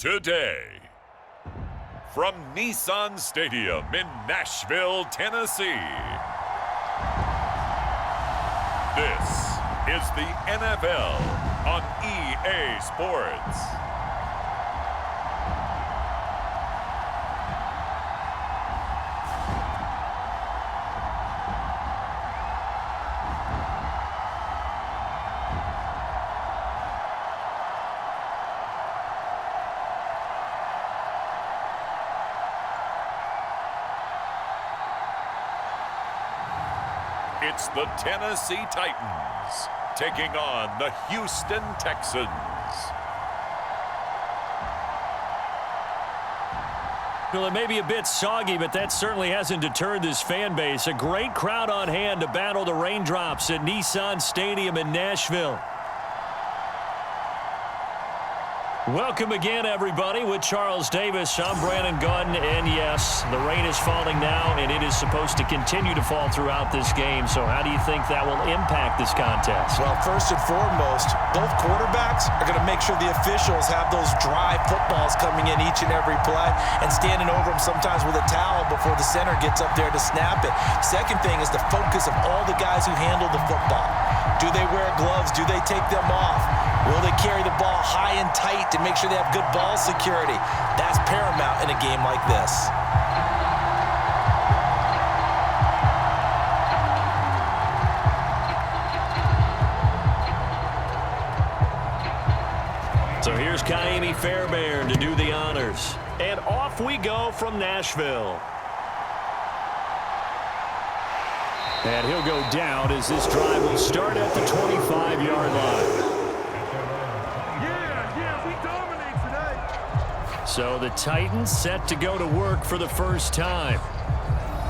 today. From Nissan Stadium in Nashville, Tennessee, this is the NFL on EA Sports. It's the Tennessee Titans taking on the Houston Texans. Well, it may be a bit soggy, but that certainly hasn't deterred this fan base. A great crowd on hand to battle the raindrops at Nissan Stadium in Nashville. Welcome again, everybody, with Charles Davis. I'm Brandon Gaudin, and yes, the rain is falling now, and it is supposed to continue to fall throughout this game. So how do you think that will impact this contest? Well, first and foremost, both quarterbacks are going to make sure the officials have those dry footballs coming in each and every play and standing over them sometimes with a towel before the center gets up there to snap it. Second thing is the focus of all the guys who handle the football. Do they wear gloves? Do they take them off? Will they carry the ball high and tight to make sure they have good ball security? That's paramount in a game like this. So here's Kaimi Fairbairn to do the honors. And off we go from Nashville. And he'll go down as this drive will start at the 25-yard line. So the Titans set to go to work for the first time.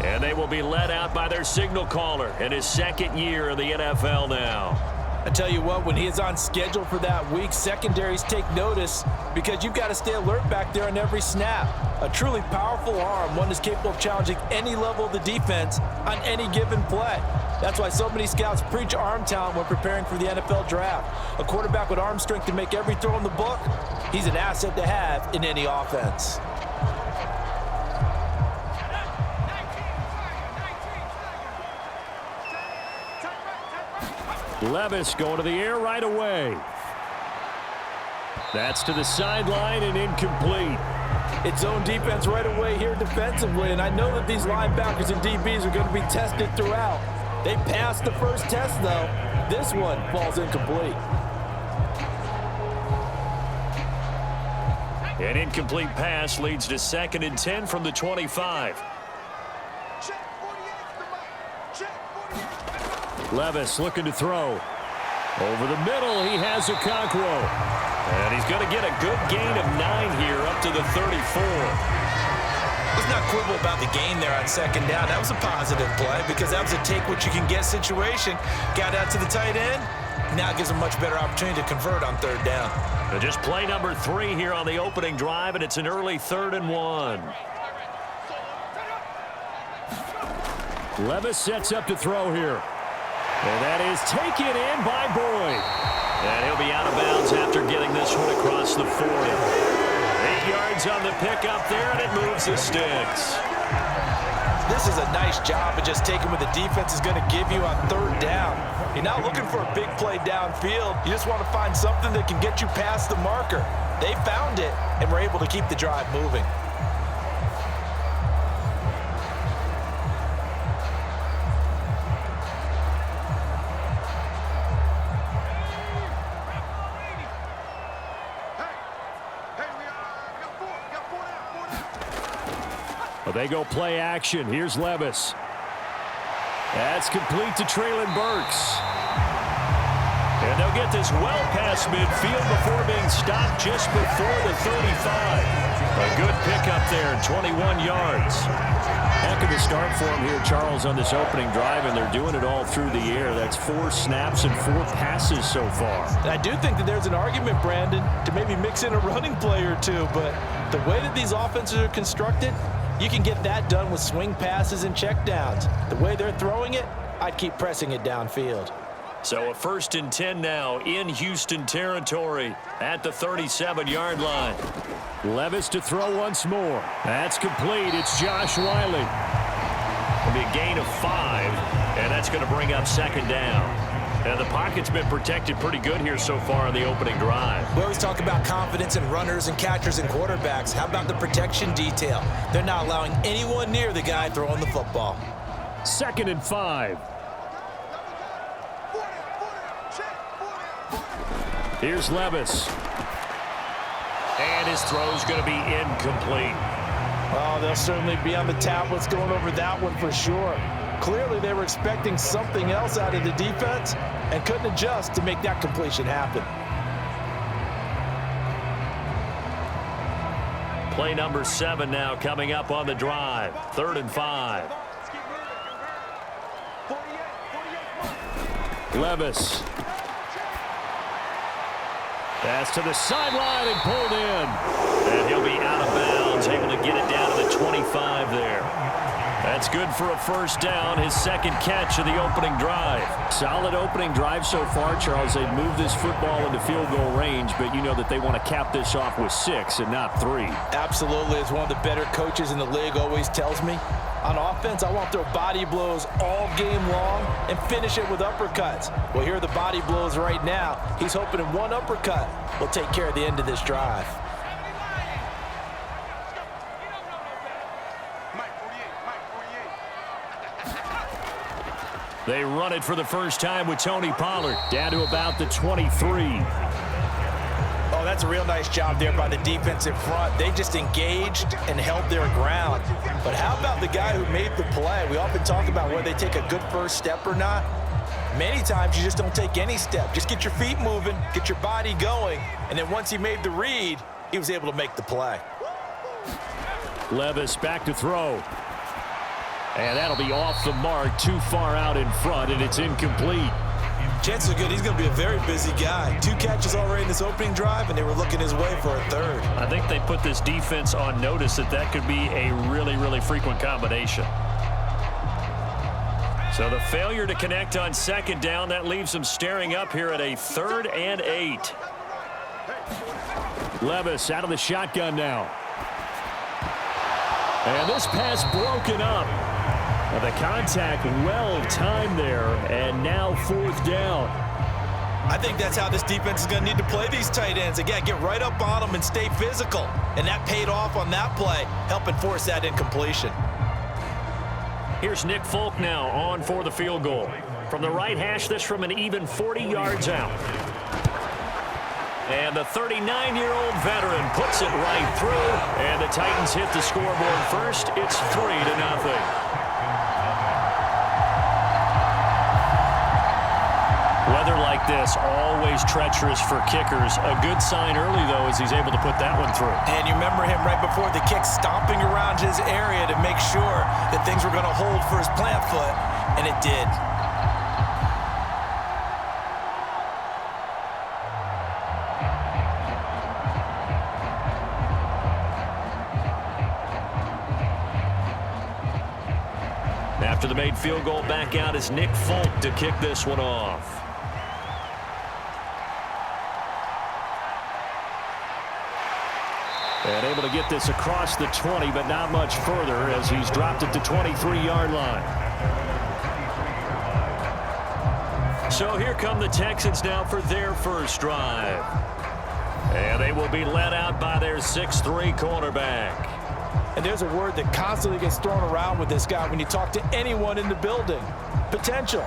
And they will be led out by their signal caller in his second year in the NFL now. I tell you what, when he is on schedule for that week, secondaries take notice because you've got to stay alert back there on every snap. A truly powerful arm, one that's capable of challenging any level of the defense on any given play. That's why so many scouts preach arm talent when preparing for the NFL draft. A quarterback with arm strength to make every throw in the book, he's an asset to have in any offense. Levis going to the air right away. That's to the sideline and incomplete. It's zone defense right away here defensively, and I know that these linebackers and DBs are going to be tested throughout. They passed the first test, though. This one falls incomplete. An incomplete pass leads to 2nd and 10 from the 25. Levis looking to throw. Over the middle, he has Okonkwo. And he's going to get a good gain of 9 here up to the 34. Let's not quibble about the gain there on second down. That was a positive play because that was a take-what-you-can-get situation. Got out to the tight end. Now it gives him a much better opportunity to convert on third down. So just play number 3 here on the opening drive, and it's an early 3rd and 1. Levis sets up to throw here. And that is taken in by Boyd. And he'll be out of bounds after getting this one across the 40. 8 yards on the pickup there, and it moves the sticks. This is a nice job of just taking what the defense is going to give you on third down. You're not looking for a big play downfield. You just want to find something that can get you past the marker. They found it and were able to keep the drive moving. Well, they go play action. Here's Levis. That's complete to Treylon Burks. And they'll get this well past midfield before being stopped just before the 35. A good pickup there, 21 yards. Heck of a start for him here, Charles, on this opening drive, and they're doing it all through the air. That's 4 snaps and 4 passes so far. And I do think that there's an argument, Brandon, to maybe mix in a running play or two, but the way that these offenses are constructed, you can get that done with swing passes and checkdowns. The way they're throwing it, I'd keep pressing it downfield. So a 1st and 10 now in Houston territory at the 37-yard line. Levis to throw once more. That's complete. It's Josh Wiley. It'll be a gain of 5, and that's going to bring up 2nd down. And the pocket's been protected pretty good here so far on the opening drive. We always talk about confidence in runners and catchers and quarterbacks. How about the protection detail? They're not allowing anyone near the guy throwing the football. 2nd and 5. Here's Levis. And his throw's going to be incomplete. Oh, they'll certainly be on the tablets going over that one for sure. Clearly, they were expecting something else out of the defense and couldn't adjust to make that completion happen. Play number 7 now coming up on the drive. 3rd and 5. Levis. Pass to the sideline and pulled in. And he'll be out of bounds, able to get it down to the 25 there. That's good for a 1st down, his 2nd catch of the opening drive. Solid opening drive so far, Charles. They've moved this football into field goal range, but you know that they want to cap this off with 6 and not 3. Absolutely. As one of the better coaches in the league always tells me, on offense, I want their body blows all game long and finish it with uppercuts. Well, here are the body blows right now. He's hoping in one uppercut will take care of the end of this drive. They run it for the first time with Tony Pollard down to about the 23. Oh, that's a real nice job there by the defensive front. They just engaged and held their ground. But how about the guy who made the play? We often talk about whether they take a good first step or not. Many times you just don't take any step. Just get your feet moving, get your body going, and then once he made the read, he was able to make the play. Levis back to throw. And that'll be off the mark, too far out in front, and it's incomplete. Chances are good he's going to be a very busy guy. 2 catches already in this opening drive, and they were looking his way for a 3rd. I think they put this defense on notice that could be a really, really frequent combination. So the failure to connect on 2nd down, that leaves them staring up here at a 3rd and 8. Levis out of the shotgun now. And this pass broken up. The contact well-timed there, and now 4th down. I think that's how this defense is going to need to play these tight ends. Again, get right up on them and stay physical. And that paid off on that play, helping force that incompletion. Here's Nick Folk now on for the field goal. From the right hash, this from an even 40 yards out. And the 39-year-old veteran puts it right through. And the Titans hit the scoreboard first. It's 3-0. Weather like this, always treacherous for kickers. A good sign early, though, as he's able to put that one through. And you remember him right before the kick stomping around his area to make sure that things were going to hold for his plant foot, and it did. After the made field goal, back out is Nick Folk to kick this one off. And able to get this across the 20, but not much further as he's dropped it to 23-yard line. So here come the Texans now for their first drive. And they will be led out by their 6'3" cornerback. And there's a word that constantly gets thrown around with this guy when you talk to anyone in the building. Potential.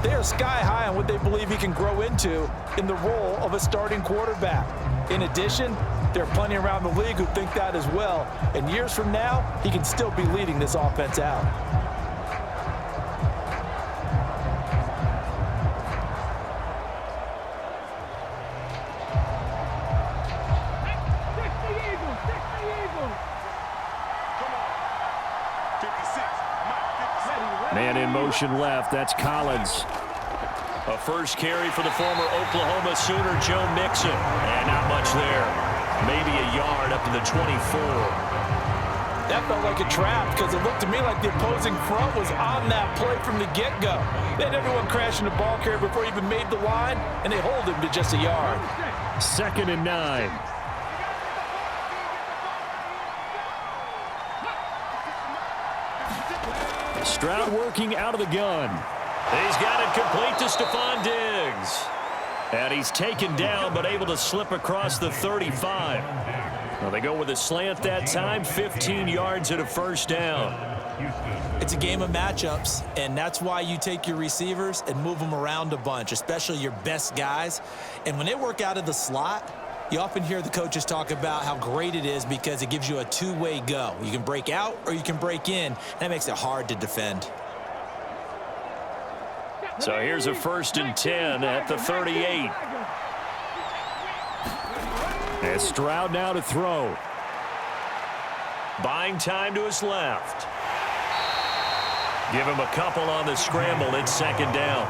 They are sky high on what they believe he can grow into in the role of a starting quarterback. In addition, there are plenty around the league who think that as well. And years from now, he can still be leading this offense out. Man in motion left. That's Collins. A first carry for the former Oklahoma Sooner, Joe Mixon. And not much there. Maybe a yard up to the 24. That felt like a trap because it looked to me like the opposing front was on that play from the get-go. They had everyone crashing the ball carrier before he even made the line, and they hold him to just a yard. 2nd and 9. Stroud working out of the gun. He's got it complete to Stefon Diggs. And he's taken down but able to slip across the 35. Well, they go with a slant that time, 15 yards and a first down. It's a game of matchups, and that's why you take your receivers and move them around a bunch, especially your best guys. And when they work out of the slot, you often hear the coaches talk about how great it is because it gives you a two-way go. You can break out or you can break in. That makes it hard to defend. So here's a 1st and 10 at the 38. And Stroud now to throw. Buying time to his left. Give him a couple on the scramble. It's 2nd down.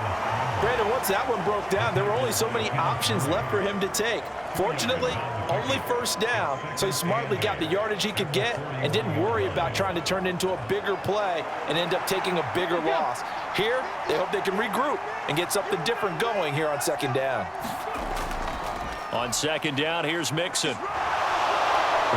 Brandon, once that one broke down, there were only so many options left for him to take. Fortunately, only 1st down, so he smartly got the yardage he could get and didn't worry about trying to turn it into a bigger play and end up taking a bigger loss. Here, they hope they can regroup and get something different going here on 2nd down. On 2nd down, here's Mixon.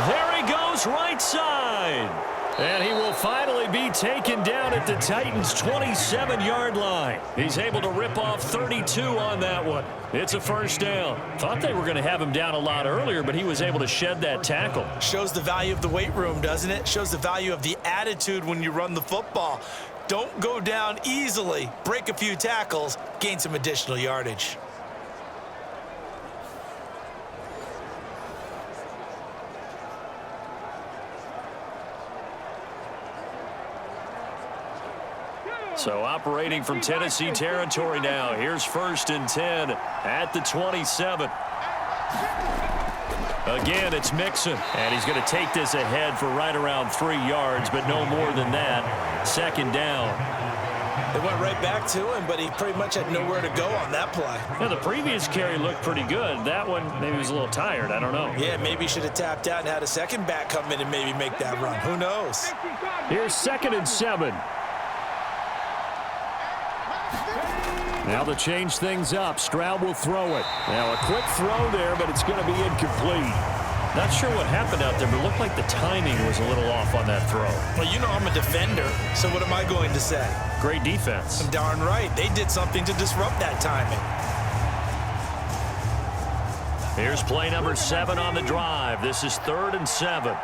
There he goes, right side. And he will finally be taken down at the Titans' 27-yard line. He's able to rip off 32 on that one. It's a 1st down. Thought they were going to have him down a lot earlier, but he was able to shed that tackle. Shows the value of the weight room, doesn't it? Shows the value of the attitude when you run the football. Don't go down easily. Break a few tackles, gain some additional yardage. So operating from Tennessee territory now. Here's 1st and 10 at the 27. Again, it's Mixon. And he's going to take this ahead for right around 3 yards, but no more than that. 2nd down. They went right back to him, but he pretty much had nowhere to go on that play. Yeah, the previous carry looked pretty good. That one, maybe he was a little tired. I don't know. Yeah, maybe he should have tapped out and had a second back come in and maybe make that run. Who knows? Here's 2nd and 7. Now to change things up, Stroud will throw it. Now a quick throw there, but it's going to be incomplete. Not sure what happened out there, but it looked like the timing was a little off on that throw. Well, you know I'm a defender, so what am I going to say? Great defense. I'm darn right. They did something to disrupt that timing. Here's play number 7 on the drive. This is 3rd and 7.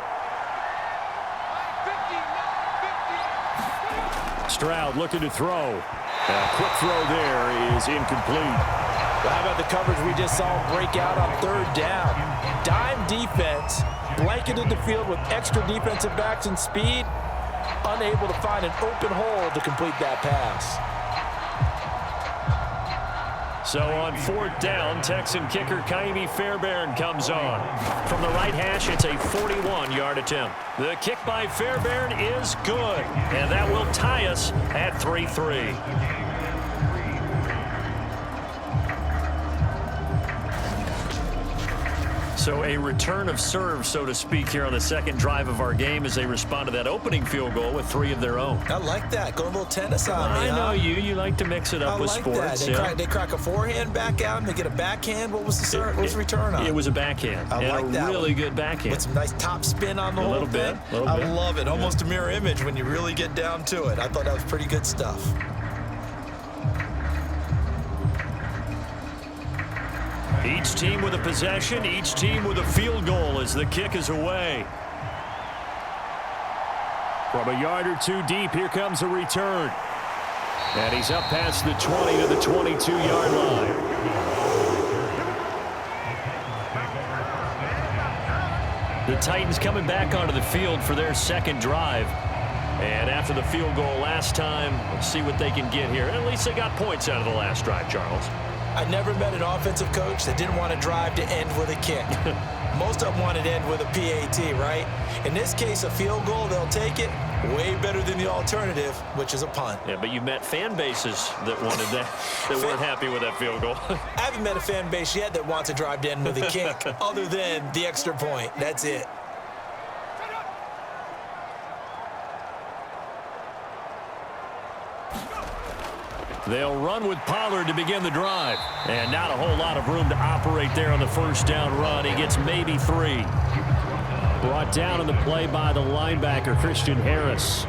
Stroud looking to throw. A quick throw there is incomplete. Well, how about the coverage we just saw break out on 3rd down? Dime defense, blanketed the field with extra defensive backs and speed, unable to find an open hole to complete that pass. So on 4th down, Texan kicker Kaimi Fairbairn comes on. From the right hash, it's a 41-yard attempt. The kick by Fairbairn is good, and that will tie us at 3-3. So a return of serve, so to speak, here on the 2nd drive of our game as they respond to that opening field goal with 3 of their own. I like that. Go a little tennis on me, I know you. You like to mix it up with sports. They crack a forehand back out and they get a backhand. What was the return on? It was a backhand. I like that. Really good backhand. With some nice top spin on the whole thing. I love it. Almost a mirror image when you really get down to it. I thought that was pretty good stuff. Each team with a possession, each team with a field goal as the kick is away. From a yard or 2 deep, here comes a return. And he's up past the 20 to the 22-yard line. The Titans coming back onto the field for their 2nd drive. And after the field goal last time, we'll see what they can get here. At least they got points out of the last drive, Charles. I never met an offensive coach that didn't want to drive to end with a kick. Most of them wanted to end with a PAT, right? In this case, a field goal, they'll take it. Way better than the alternative, which is a punt. Yeah, but you met fan bases that wanted that, that weren't happy with that field goal. I haven't met a fan base yet that wants to drive to end with a kick, other than the extra point. That's it. They'll run with Pollard to begin the drive. And not a whole lot of room to operate there on the first down run. He gets maybe 3. Brought down in the play by the linebacker, Christian Harris.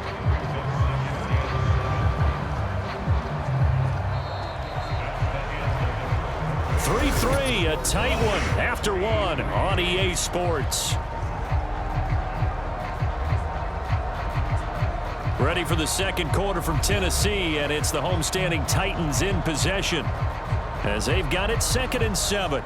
A tight one after one on EA Sports. Ready for the second quarter from Tennessee, and it's the homestanding Titans in possession as they've got it 2nd and 7.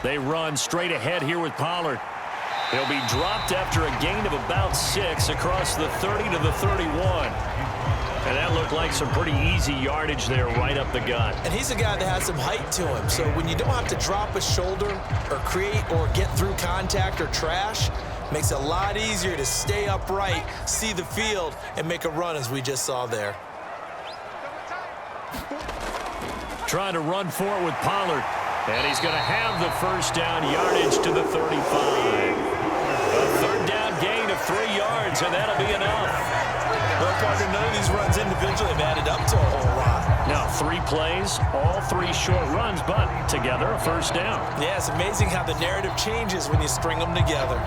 They run straight ahead here with Pollard. He'll be dropped after a gain of about 6 across the 30 to the 31. And that looked like some pretty easy yardage there right up the gut. And he's a guy that has some height to him. So when you don't have to drop a shoulder or create or get through contact or trash, makes it a lot easier to stay upright, see the field, and make a run as we just saw there. Trying to run for it with Pollard. And he's going to have the first down yardage to the 35. A third down gain of 3 yards, and that'll be enough. Well, partner, none of these runs individually have added up to a whole lot. Now 3 plays, all 3 short runs, but together a first down. Yeah, it's amazing how the narrative changes when you string them together.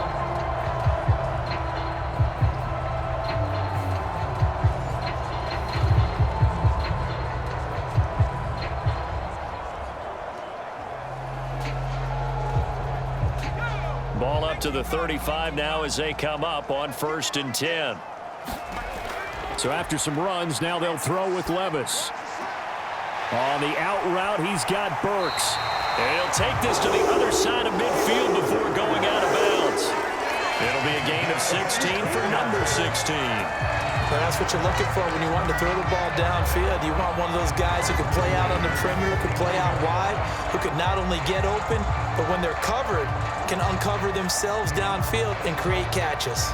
Ball up to the 35 now as they come up on 1st and 10. So after some runs, now they'll throw with Levis. On the out route, he's got Burks. And he'll take this to the other side of midfield before going out of bounds. It'll be a gain of 16 for number 16. Well, that's what you're looking for when you want to throw the ball downfield. You want one of those guys who can play out on the perimeter, who can play out wide, who can not only get open, but when they're covered, can uncover themselves downfield and create catches.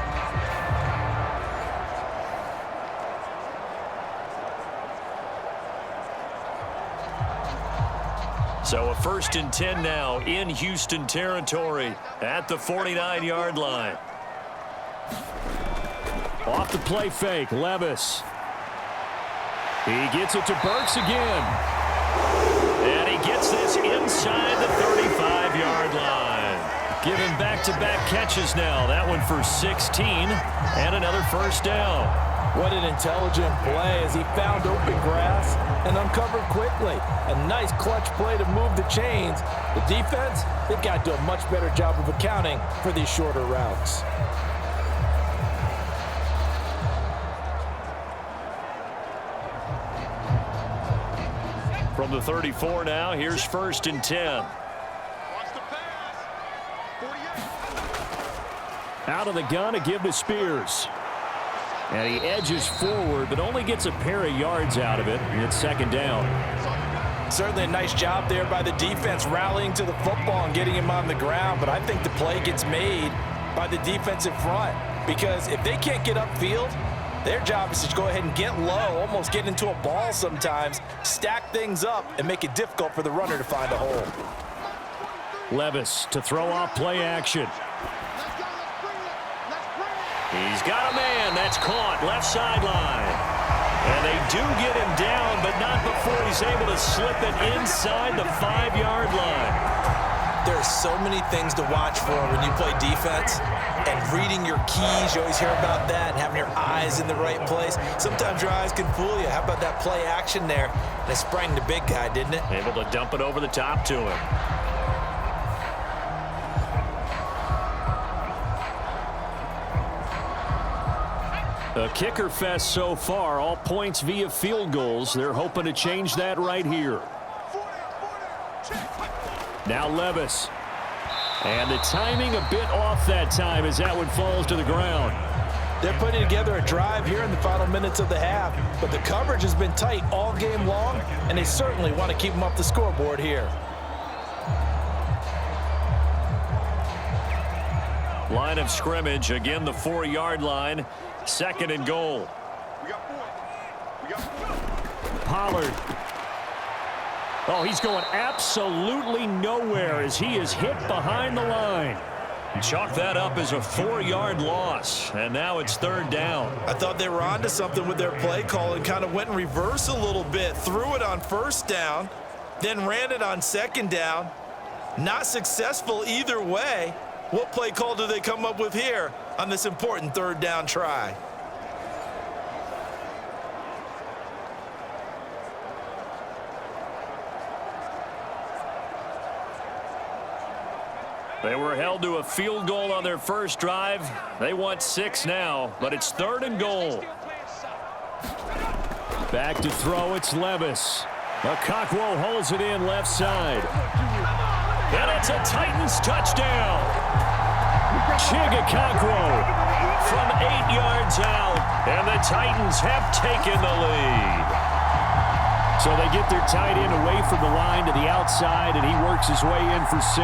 So a 1st and 10 now in Houston territory at the 49-yard line. Off the play fake, Levis. He gets it to Burks again. And he gets this inside the 35-yard line. Given back-to-back catches now. That one for 16 and another first down. What an intelligent play as he found open grass and uncovered quickly. A nice clutch play to move the chains. The defense, they've got to do a much better job of accounting for these shorter routes. From the 34 now, here's 1st and 10. Out of the gun to give to Spears. And he edges forward, but only gets a pair of yards out of it. And it's 2nd down. Certainly a nice job there by the defense rallying to the football and getting him on the ground. But I think the play gets made by the defensive front. Because if they can't get upfield, their job is to go ahead and get low, almost get into a ball sometimes, stack things up, and make it difficult for the runner to find a hole. Levis to throw off play action. He's got a man. That's caught left sideline. And they do get him down, but not before he's able to slip it inside the 5-yard line. There are so many things to watch for when you play defense. And reading your keys, you always hear about that, and having your eyes in the right place. Sometimes your eyes can fool you. How about that play action there? And it sprang the big guy, didn't it? Able to dump it over the top to him. A kicker fest so far, all points via field goals. They're hoping to change that right here. Now Levis. And the timing a bit off that time as that one falls to the ground. They're putting together a drive here in the final minutes of the half, but the coverage has been tight all game long, and they certainly want to keep them off the scoreboard here. Line of scrimmage, again the 4-yard line, 2nd and goal. Pollard. Oh, he's going absolutely nowhere as he is hit behind the line. Chalk that up as a 4-yard loss, and now it's 3rd down. I thought they were onto something with their play call and kind of went in reverse a little bit, threw it on 1st down, then ran it on 2nd down. Not successful either way. What play call do they come up with here on this important 3rd down try? They were held to a field goal on their first drive. They want 6 now, but it's 3rd and goal. Back to throw, it's Levis. Okakwo holds it in left side. And it's a Titans touchdown. Okakwo from 8 yards out, and the Titans have taken the lead. So they get their tight end away from the line to the outside, and he works his way in for 6.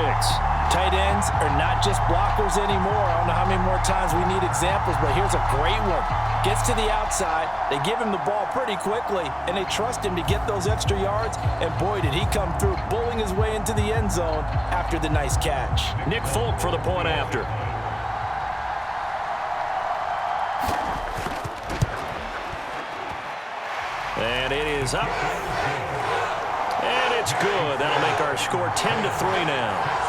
Tight ends are not just blockers anymore. I don't know how many more times we need examples, but here's a great one. Gets to the outside, they give him the ball pretty quickly, and they trust him to get those extra yards, and boy, did he come through, bulling his way into the end zone after the nice catch. Nick Folk for the point after. And it is up. And it's good. That'll make our score 10-3 now.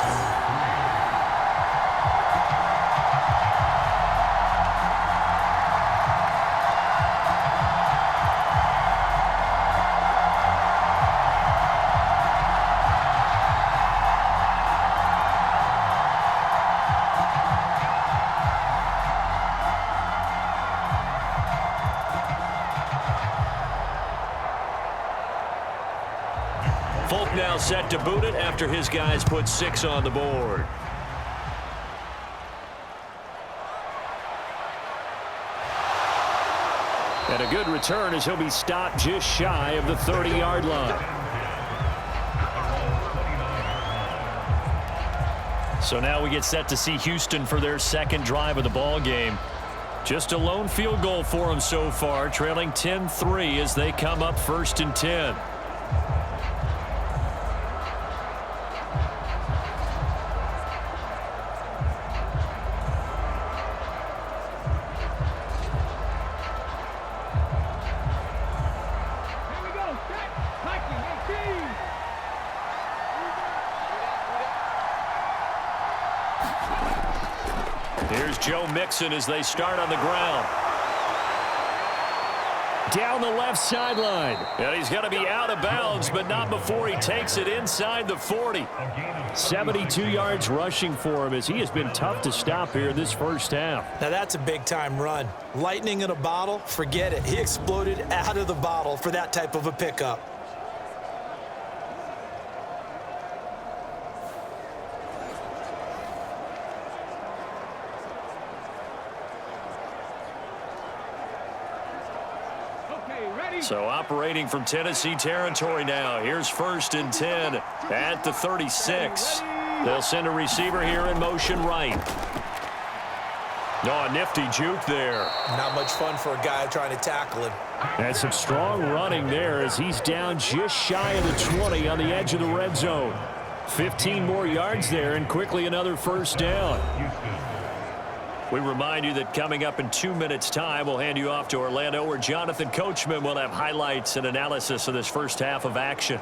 Folk now set to boot it after his guys put 6 on the board. And a good return as he'll be stopped just shy of the 30-yard line. So now we get set to see Houston for their 2nd drive of the ball game. Just a lone field goal for them so far, trailing 10-3 as they come up 1st and 10. Here's Joe Mixon as they start on the ground. Down the left sideline. And he's going to be out of bounds, but not before he takes it inside the 40. 72 yards rushing for him as he has been tough to stop here this first half. Now that's a big-time run. Lightning in a bottle, forget it. He exploded out of the bottle for that type of a pickup. So operating from Tennessee territory now. Here's 1st and 10 at the 36. They'll send a receiver here in motion right. Oh, a nifty juke there. Not much fun for a guy trying to tackle him. And some strong running there as he's down just shy of the 20 on the edge of the red zone. 15 more yards there and quickly another 1st down. We remind you that coming up in 2 minutes' time, we'll hand you off to Orlando, where Jonathan Coachman will have highlights and analysis of this first half of action.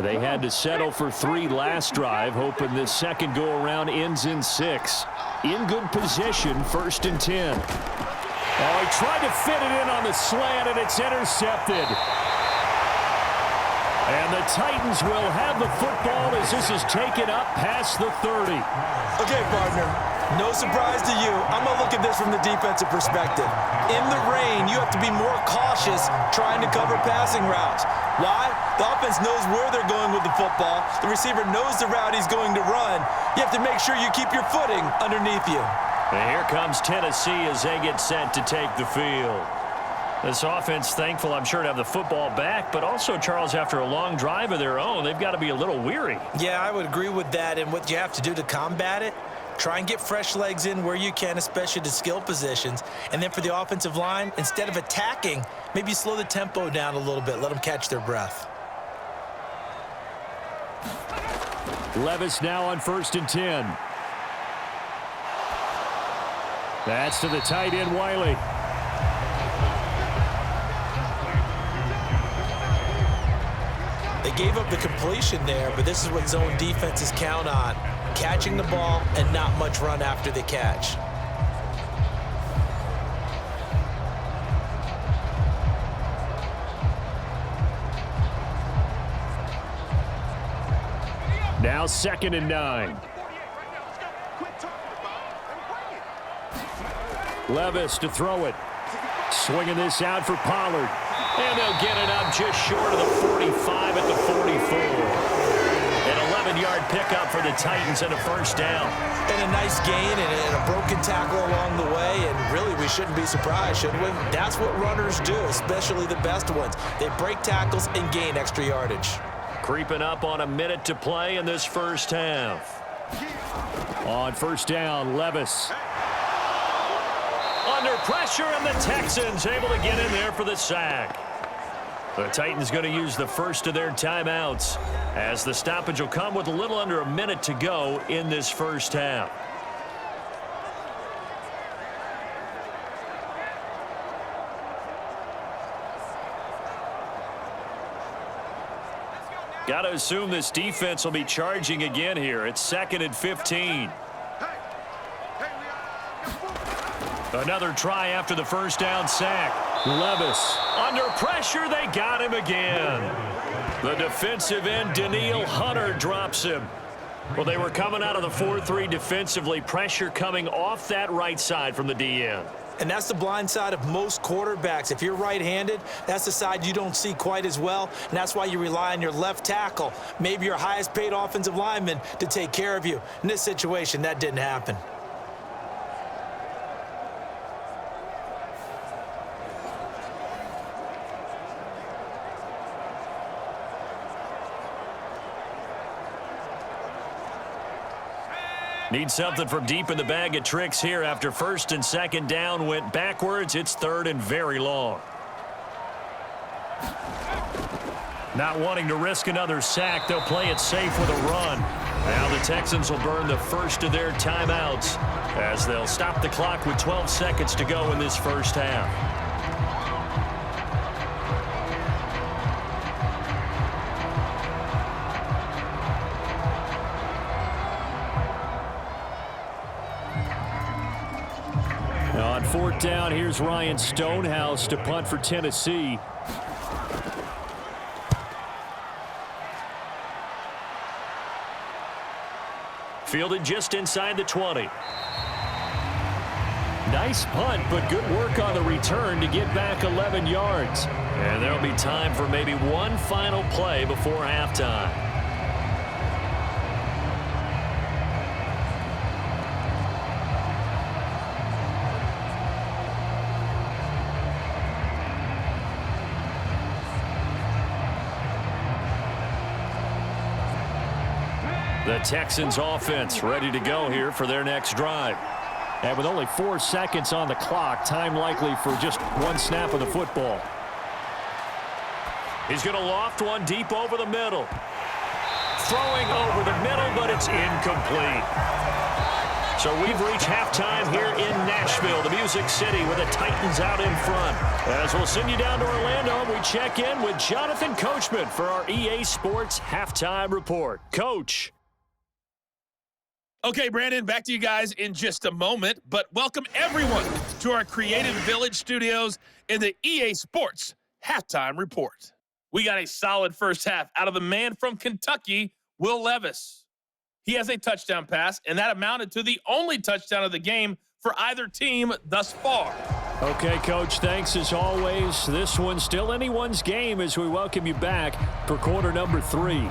They had to settle for 3 last drive, hoping this second go-around ends in 6. In good position, 1st and 10. Oh, he tried to fit it in on the slant, and it's intercepted. And the Titans will have the football as this is taken up past the 30. Okay, partner, no surprise to you. I'm going to look at this from the defensive perspective. In the rain, you have to be more cautious trying to cover passing routes. Why? The offense knows where they're going with the football. The receiver knows the route he's going to run. You have to make sure you keep your footing underneath you. And here comes Tennessee as they get set to take the field. This offense, thankful, I'm sure, to have the football back, but also, Charles, after a long drive of their own, they've got to be a little weary. Yeah, I would agree with that, and what you have to do to combat it, Try and get fresh legs in where you can, especially the skill positions. And then for the offensive line, instead of attacking, maybe slow the tempo down a little bit. Let them catch their breath. Levis now on 1st and 10. That's to the tight end, Wiley. They gave up the completion there, but this is what zone defenses count on. Catching the ball and not much run after the catch. Now 2nd and 9. Levis to throw it. Swinging this out for Pollard. And they'll get it up just short of the 45 at the 44. An 11-yard pickup for the Titans and a first down. And a nice gain and a broken tackle along the way. And really, we shouldn't be surprised, should we? That's what runners do, especially the best ones. They break tackles and gain extra yardage. Creeping up on a minute to play in this first half. On first down, Levis. Under pressure, and the Texans able to get in there for the sack. The Titans going to use the first of their timeouts, as the stoppage will come with a little under a minute to go in this first half. Got to assume this defense will be charging again here. It's 2nd and 15. Another try after the first down sack. Levis under pressure. They got him again. The defensive end, Daniil Hunter, drops him. Well, they were coming out of the 4-3 defensively. Pressure coming off that right side from the DN. And that's the blind side of most quarterbacks. If you're right-handed, that's the side you don't see quite as well, and that's why you rely on your left tackle, maybe your highest-paid offensive lineman, to take care of you. In this situation, that didn't happen. Need something from deep in the bag of tricks here after 1st and 2nd down went backwards. It's 3rd and very long. Not wanting to risk another sack, they'll play it safe with a run. Now the Texans will burn the first of their timeouts as they'll stop the clock with 12 seconds to go in this first half. On 4th down, here's Ryan Stonehouse to punt for Tennessee. Fielded just inside the 20. Nice punt, but good work on the return to get back 11 yards. And there'll be time for maybe one final play before halftime. The Texans offense ready to go here for their next drive. And with only 4 seconds on the clock, time likely for just one snap of the football. He's going to loft one deep over the middle. Throwing over the middle, but it's incomplete. So we've reached halftime here in Nashville, the Music City, with the Titans out in front. As we'll send you down to Orlando, we check in with Jonathan Coachman for our EA Sports Halftime Report. Coach. Okay, Brandon, back to you guys in just a moment, but welcome everyone to our Creative Village studios in the EA Sports Halftime Report. We got a solid first half out of the man from Kentucky, Will Levis. He has a touchdown pass, and that amounted to the only touchdown of the game for either team thus far. Okay, Coach, thanks as always. This one's still anyone's game as we welcome you back for quarter number 3.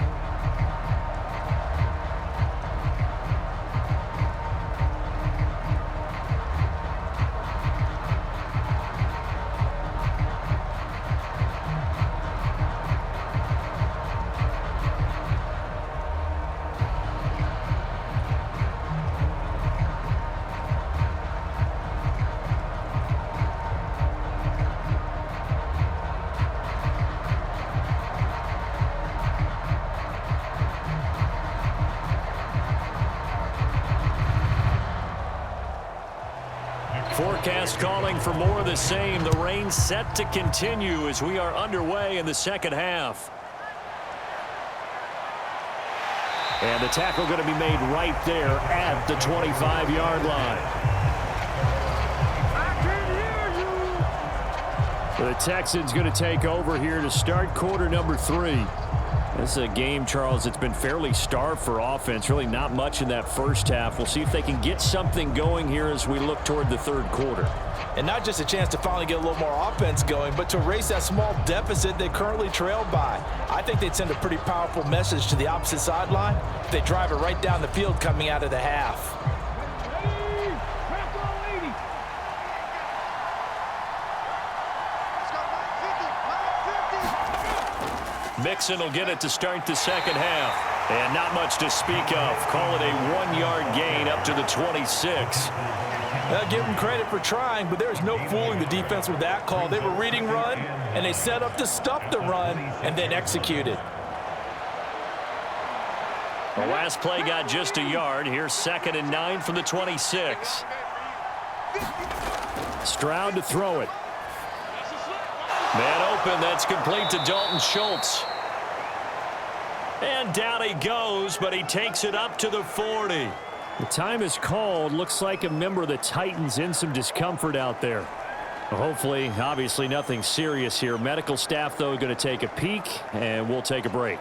forecast calling for more of the same. The rain set to continue as we are underway in the second half. And the tackle going to be made right there at the 25-yard line. The Texans going to take over here to start quarter number 3. This is a game, Charles, that's been fairly starved for offense. Really not much in that first half. We'll see if they can get something going here as we look toward the third quarter. And not just a chance to finally get a little more offense going, but to erase that small deficit they currently trailed by. I think they'd send a pretty powerful message to the opposite sideline if they drive it right down the field coming out of the half. Mixon will get it to start the second half. And not much to speak of. Call it a 1-yard gain up to the 26. I'll give them credit for trying, but there's no fooling the defense with that call. They were reading run, and they set up to stop the run, and then executed. The last play got just a yard. Here's 2nd and 9 from the 26. Stroud to throw it. Man open, that's complete to Dalton Schultz. And down he goes, but he takes it up to the 40. The time is called. Looks like a member of the Titans in some discomfort out there. Hopefully, obviously nothing serious here. Medical staff, though, going to take a peek, and we'll take a break.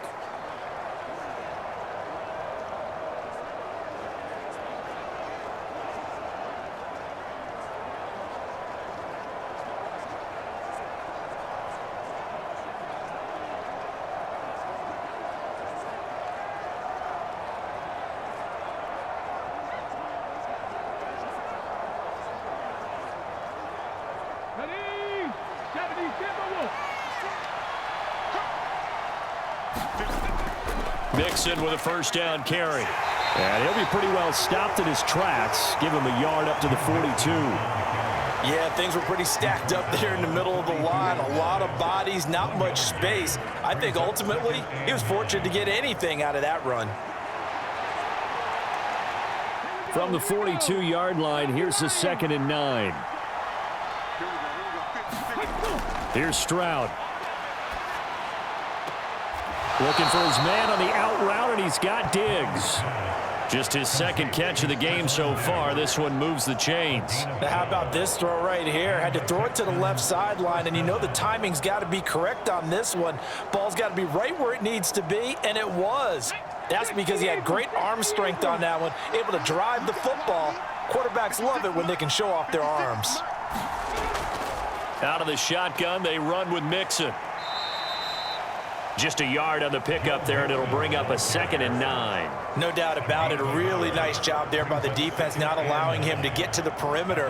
Mixon with a first down carry. And he'll be pretty well stopped in his tracks. Give him a yard up to the 42. Yeah, things were pretty stacked up there in the middle of the line. A lot of bodies, not much space. I think ultimately he was fortunate to get anything out of that run. From the 42-yard line, here's the 2nd and 9. Here's Stroud. Looking for his man on the out route, and he's got Diggs. Just his second catch of the game so far. This one moves the chains. Now how about this throw right here? Had to throw it to the left sideline, and you know the timing's got to be correct on this one. Ball's got to be right where it needs to be, and it was. That's because he had great arm strength on that one, able to drive the football. Quarterbacks love it when they can show off their arms. Out of the shotgun, they run with Mixon. Just a yard on the pickup there, and it'll bring up a 2nd and 9. No doubt about it. A really nice job there by the defense, not allowing him to get to the perimeter.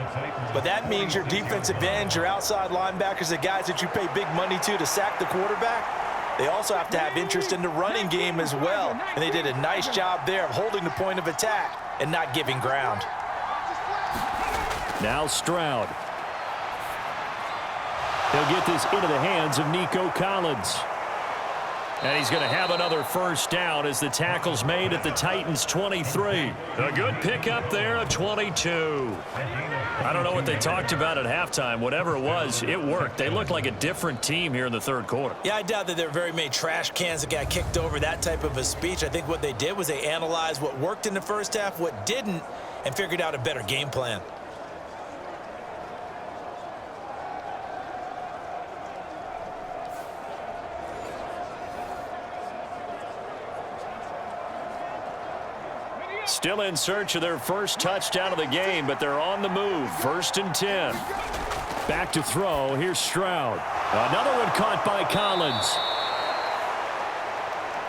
But that means your defensive ends, your outside linebackers, the guys that you pay big money to sack the quarterback, they also have to have interest in the running game as well. And they did a nice job there of holding the point of attack and not giving ground. Now Stroud. He'll get this into the hands of Nico Collins. And he's going to have another first down as the tackle's made at the Titans' 23. A good pickup there of 22. I don't know what they talked about at halftime. Whatever it was, it worked. They looked like a different team here in the third quarter. Yeah, I doubt that there were very many trash cans that got kicked over, that type of a speech. I think what they did was they analyzed what worked in the first half, what didn't, and figured out a better game plan. Still in search of their first touchdown of the game, but they're on the move. 1st and 10. Back to throw. Here's Stroud. Another one caught by Collins.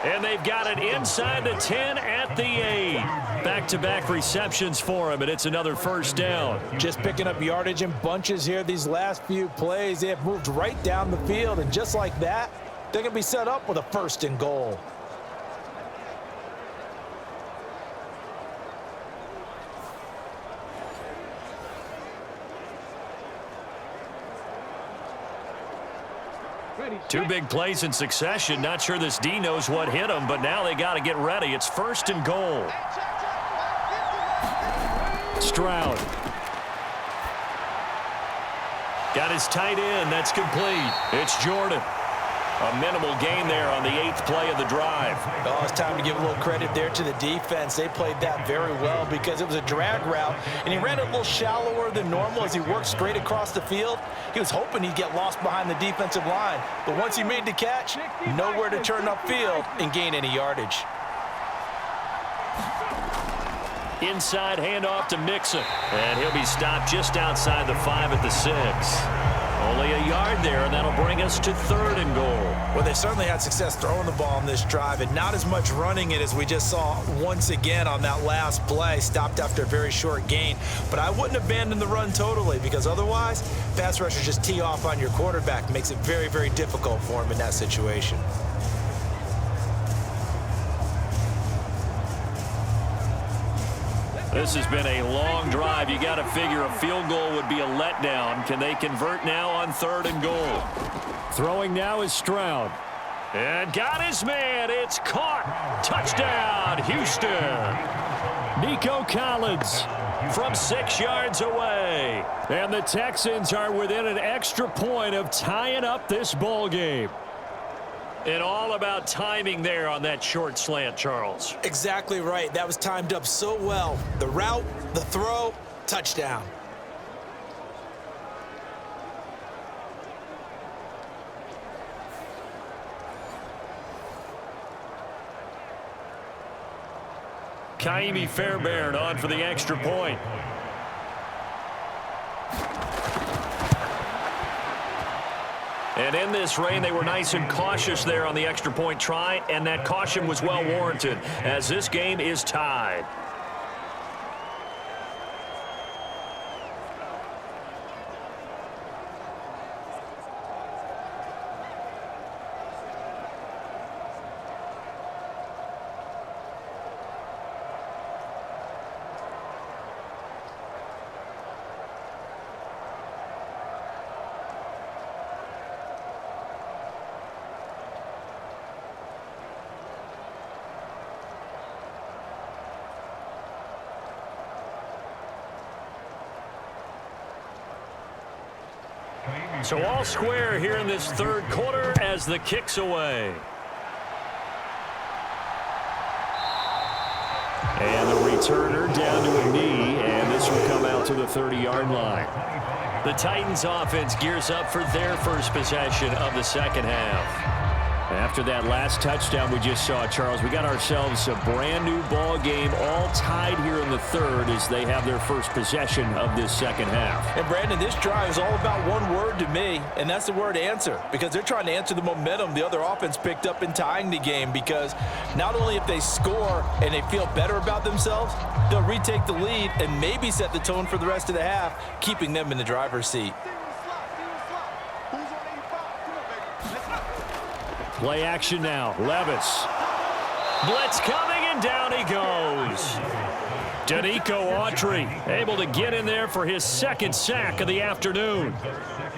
And they've got it inside the 10 at the 8. Back-to-back receptions for him, and it's another first down. Just picking up yardage in bunches here these last few plays. They have moved right down the field, and just like that, they're going to be set up with a 1st and goal. Two big plays in succession. Not sure this D knows what hit him, but now they got to get ready. It's 1st and goal. Stroud. Got his tight end. That's complete. It's Jordan. A minimal gain there on the 8th play of the drive. Oh, it's time to give a little credit there to the defense. They played that very well because it was a drag route, and he ran it a little shallower than normal as he worked straight across the field. He was hoping he'd get lost behind the defensive line, but once he made the catch, nowhere to turn upfield and gain any yardage. Inside handoff to Mixon, and he'll be stopped just outside the 5 at the 6. Only a yard there, and that'll bring us to 3rd and goal. Well, they certainly had success throwing the ball on this drive, and not as much running it as we just saw once again on that last play, stopped after a very short gain. But I wouldn't abandon the run totally, because otherwise, pass rushers just tee off on your quarterback. Makes it very, very difficult for him in that situation. This has been a long drive. You got to figure a field goal would be a letdown. Can they convert now on 3rd and goal? Throwing now is Stroud. And got his man. It's caught. Touchdown, Houston. Nico Collins from 6 yards away. And the Texans are within an extra point of tying up this ball game. And all about timing there on that short slant, Charles. Exactly right. That was timed up so well. The route, the throw, touchdown. Kaimi Fairbairn on for the extra point. And in this rain, they were nice and cautious there on the extra point try, and that caution was well warranted as this game is tied. So all square here in this 3rd quarter as the kick's away. And the returner down to a knee, and this will come out to the 30-yard line. The Titans offense gears up for their first possession of the 2nd half. After that last touchdown we just saw, Charles, we got ourselves a brand new ball game, all tied here in the 3rd as they have their first possession of this 2nd half. And Brandon, this drive is all about one word to me, and that's the word answer, because they're trying to answer the momentum the other offense picked up in tying the game, because not only if they score and they feel better about themselves, they'll retake the lead and maybe set the tone for the rest of the half, keeping them in the driver's seat. Play action now. Levis. Blitz coming, and down he goes. Danico Autry able to get in there for his 2nd sack of the afternoon.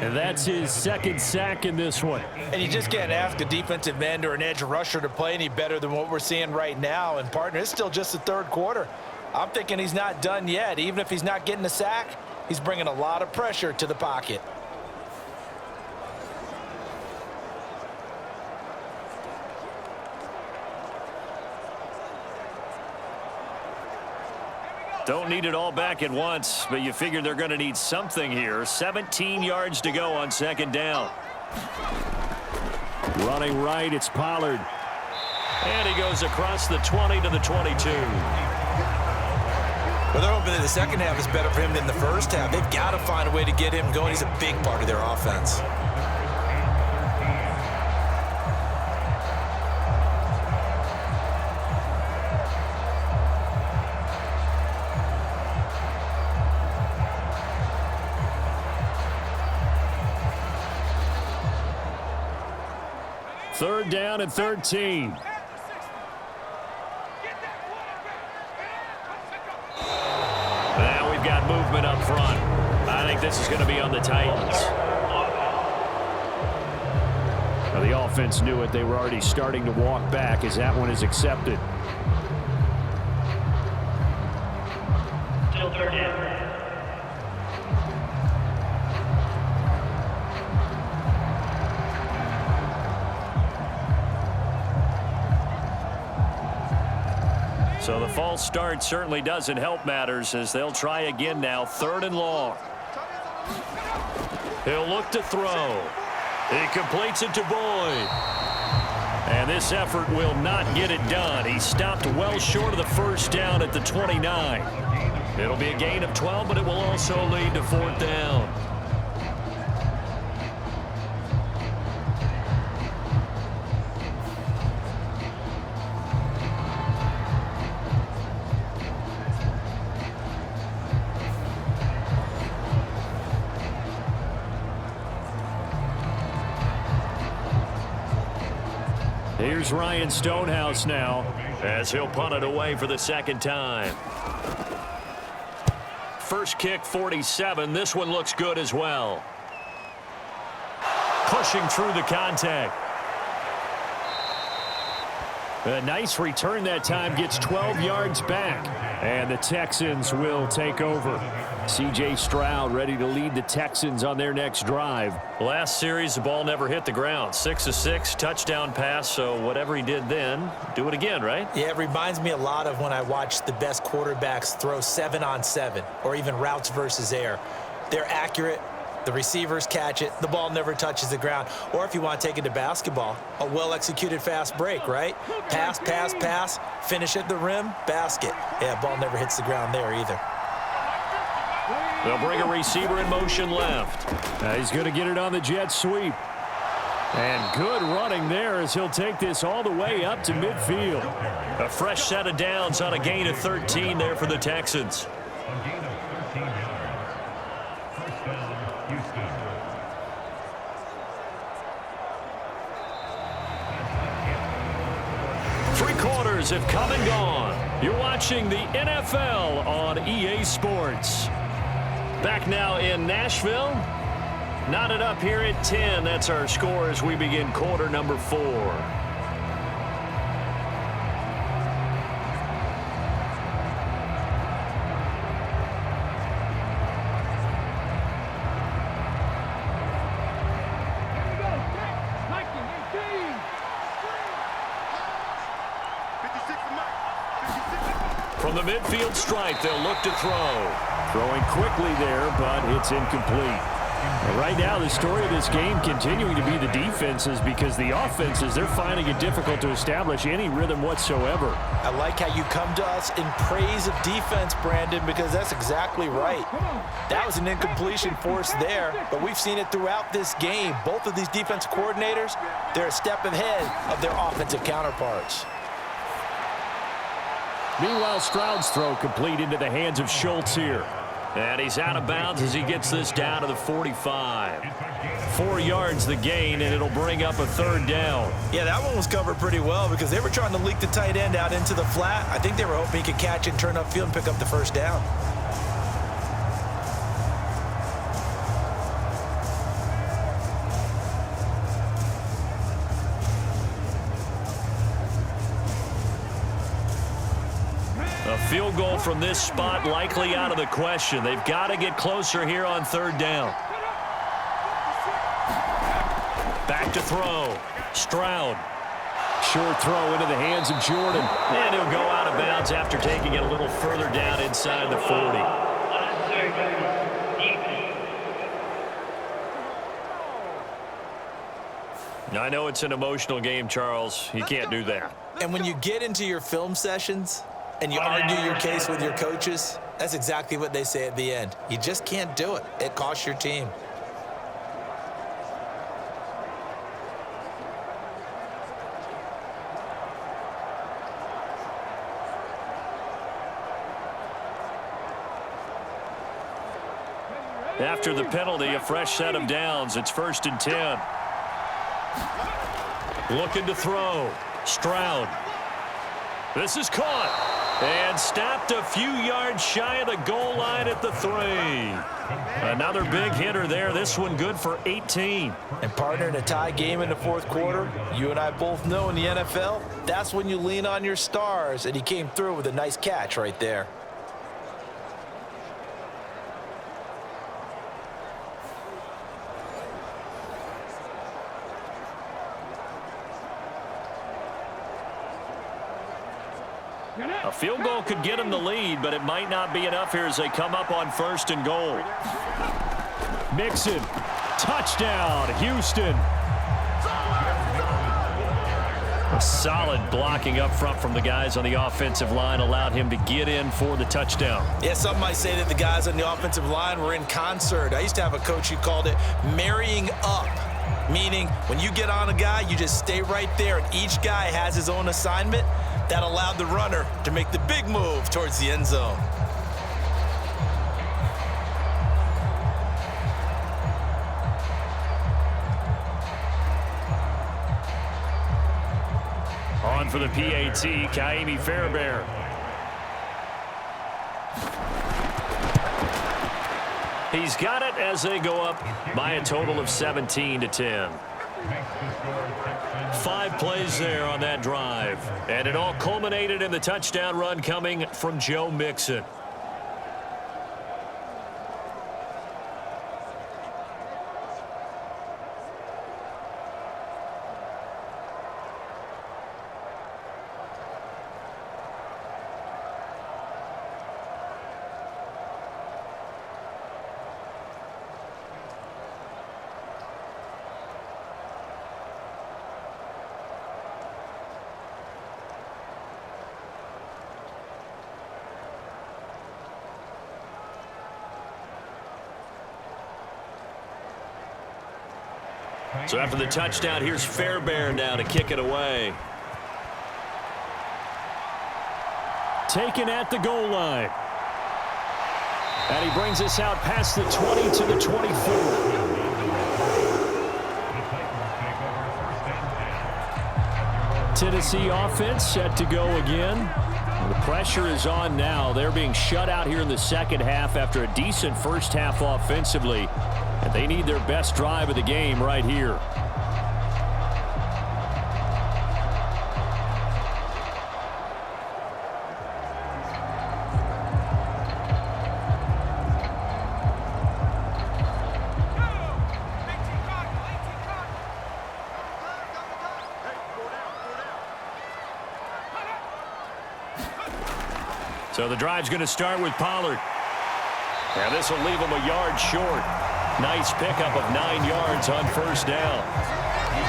And that's his 2nd sack in this one. And you just can't ask a defensive end or an edge rusher to play any better than what we're seeing right now. And, partner, it's still just the 3rd quarter. I'm thinking he's not done yet. Even if he's not getting a sack, he's bringing a lot of pressure to the pocket. Don't need it all back at once, but you figure they're going to need something here. 17 yards to go on 2nd down. Running right, it's Pollard. And he goes across the 20 to the 22. Well, they're hoping that the 2nd half is better for him than the 1st half. They've got to find a way to get him going. He's a big part of their offense. Third down and 13. Now we've got movement up front. I think this is going to be on the Titans. Now the offense knew it. They were already starting to walk back as that one is accepted. Still third down. So the false start certainly doesn't help matters as they'll try again now. 3rd and long. He'll look to throw. He completes it to Boyd. And this effort will not get it done. He stopped well short of the first down at the 29. It'll be a gain of 12, but it will also lead to 4th down. Here's Ryan Stonehouse now as he'll punt it away for the 2nd time. First kick, 47. This one looks good as well. Pushing through the contact. A nice return that time, gets 12 yards back. And the Texans will take over. C.J. Stroud ready to lead the Texans on their next drive. Last series, the ball never hit the ground. 6 of 6, touchdown pass, so whatever he did then, do it again, right? Yeah, it reminds me a lot of when I watched the best quarterbacks throw 7-on-7 or even routes versus air. They're accurate. The receivers catch it. The ball never touches the ground. Or if you want to take it to basketball, a well-executed fast break, right? Pass, pass, pass, finish at the rim, basket. Yeah, ball never hits the ground there either. They'll bring a receiver in motion left. He's going to get it on the jet sweep. And good running there as he'll take this all the way up to midfield. A fresh set of downs on a gain of 13 there for the Texans. Three quarters have come and gone. You're watching the NFL on EA Sports. Back now in Nashville. Knotted up here at 10. That's our score as we begin quarter number 4. From the midfield stripe, they'll look to throw. Throwing quickly there, but it's incomplete. And right now, the story of this game continuing to be the defenses, because the offenses, they're finding it difficult to establish any rhythm whatsoever. I like how you come to us in praise of defense, Brandon, because that's exactly right. That was an incompletion forced there, but we've seen it throughout this game. Both of these defense coordinators, they're a step ahead of their offensive counterparts. Meanwhile, Stroud's throw complete into the hands of Schultz here. And he's out of bounds as he gets this down to the 45. 4 yards the gain, and it'll bring up a 3rd down. Yeah, that one was covered pretty well because they were trying to leak the tight end out into the flat. I think they were hoping he could catch it and turn upfield and pick up the 1st down. A field goal from this spot likely out of the question. They've got to get closer here on 3rd down. Back to throw. Stroud. Short throw into the hands of Jordan. And he'll go out of bounds after taking it a little further down inside the 40. I know it's an emotional game, Charles. You can't do that. And when you get into your film sessions and you argue your case with your coaches, that's exactly what they say at the end. You just can't do it. It costs your team. After the penalty, a fresh set of downs. It's 1st and 10. Looking to throw. Stroud. This is caught. And stopped a few yards shy of the goal line at the 3. Another big hitter there. This one good for 18. And partner, in a tie game in the 4th quarter, you and I both know in the NFL, that's when you lean on your stars. And he came through with a nice catch right there. A field goal could get them the lead, but it might not be enough here as they come up on 1st and goal. Mixon, touchdown, Houston. A solid blocking up front from the guys on the offensive line allowed him to get in for the touchdown. Yeah, some might say that the guys on the offensive line were in concert. I used to have a coach who called it marrying up, meaning when you get on a guy, you just stay right there, and each guy has his own assignment. That allowed the runner to make the big move towards the end zone. On for the PAT, Kaimi Fairbairn. He's got it as they go up by a total of 17-10. 5 plays there on that drive. And it all culminated in the touchdown run coming from Joe Mixon. So after the touchdown, here's Fairbairn now to kick it away. Taken at the goal line. And he brings us out past the 20 to the 24. Tennessee offense set to go again. The pressure is on now. They're being shut out here in the second half after a decent first half offensively. And they need their best drive of the game right here. So the drive's going to start with Pollard. And this will leave him a yard short. Nice pickup of 9 yards on first down.